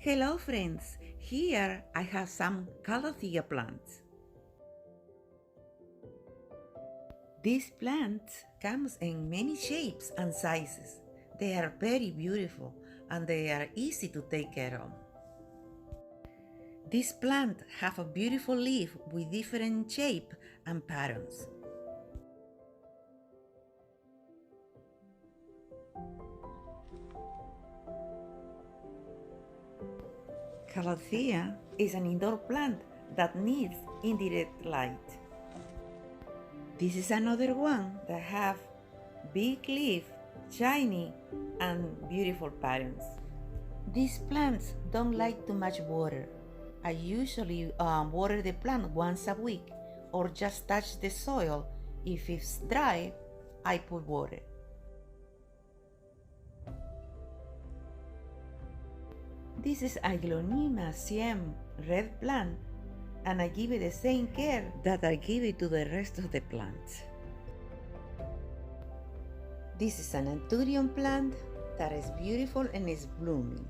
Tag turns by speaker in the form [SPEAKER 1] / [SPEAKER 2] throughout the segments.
[SPEAKER 1] Hello friends, here I have some calathea plants. These plants come in many shapes and sizes. They are very beautiful and they are easy to take care of. This plant have a beautiful leaf with different shape and patterns. Calathea is an indoor plant that needs indirect light. This is another one that have big leaf, shiny and beautiful patterns. These plants don't like too much water. I usually water the plant once a week or just touch the soil. If it's dry, I put water. This is Aglonema siem red plant, and I give it the same care that I give it to the rest of the plants. This is an anthurium plant that is beautiful and is blooming.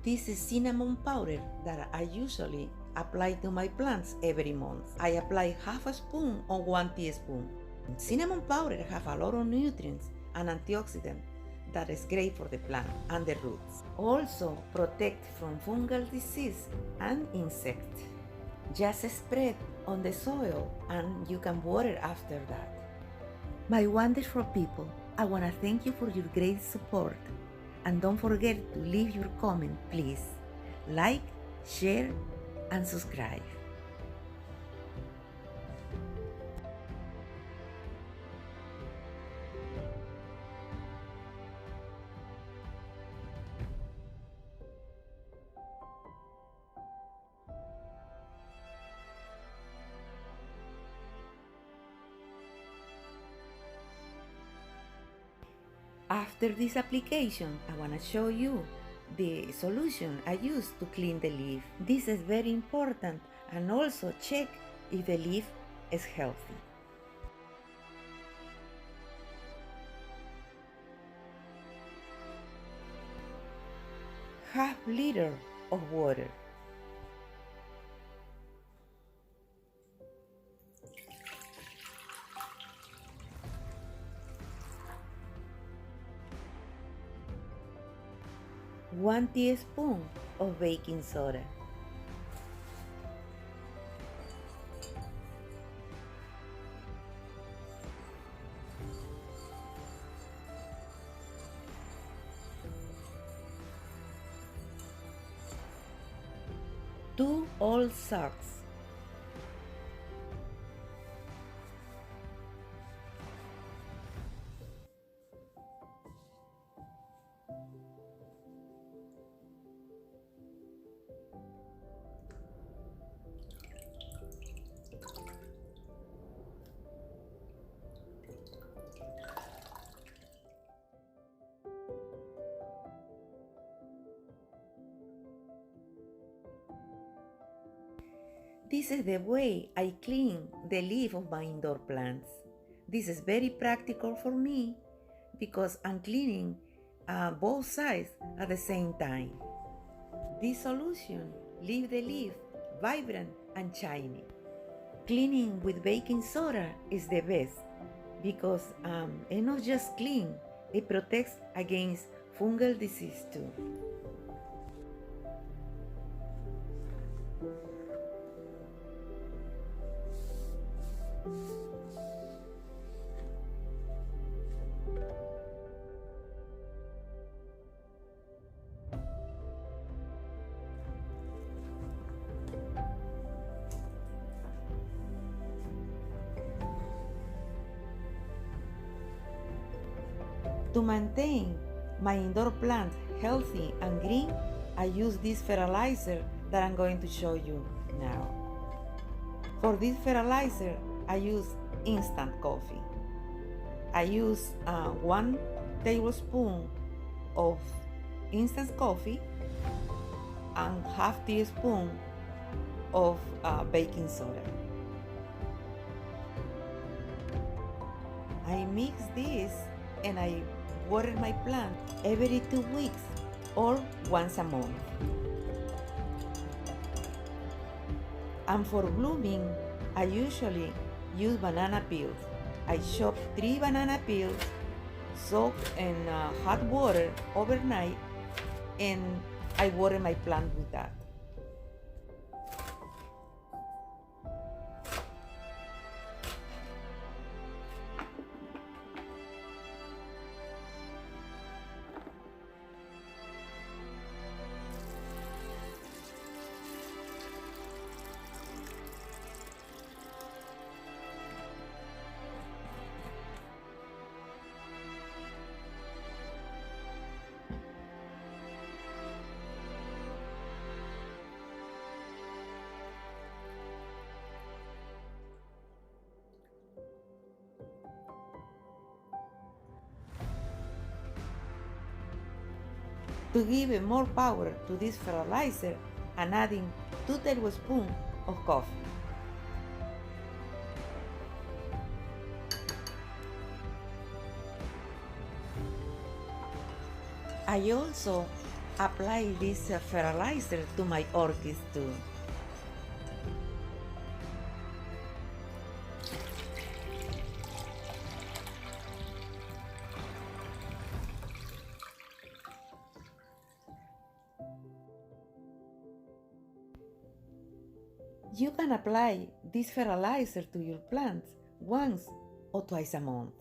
[SPEAKER 1] This is cinnamon powder that I usually apply to my plants every month. I apply half a spoon or 1 teaspoon. Cinnamon powder have a lot of nutrients and antioxidants that is great for the plant and the roots. Also protect from fungal disease and insects. Just spread on the soil and you can water after that. My wonderful people, I want to thank you for your great support. And don't forget to leave your comment, please. Like, share, and subscribe. After this application, I want to show you the solution I use to clean the leaf. This is very important, and also check if the leaf is healthy. Half liter of water. One teaspoon of baking soda. Two old socks. This is the way I clean the leaf of my indoor plants. This is very practical for me because I'm cleaning both sides at the same time. This solution leaves the leaf vibrant and shiny. Cleaning with baking soda is the best because it's not just clean, it protects against fungal disease too. To maintain my indoor plants healthy and green, I use this fertilizer that I'm going to show you now. For this fertilizer, I use instant coffee. I use 1 tablespoon of instant coffee and half teaspoon of baking soda. I mix this and I water my plant every 2 weeks or once a month. And for blooming, I usually use banana peels. I chop 3 banana peels, soak in hot water overnight, and I water my plant with that. To give more power to this fertilizer, I'm adding 2 tablespoons of coffee. I also apply this fertilizer to my orchids too. You can apply this fertilizer to your plants once or twice a month.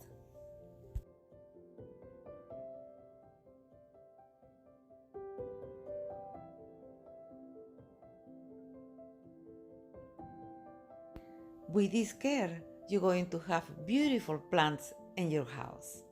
[SPEAKER 1] With this care, you're going to have beautiful plants in your house.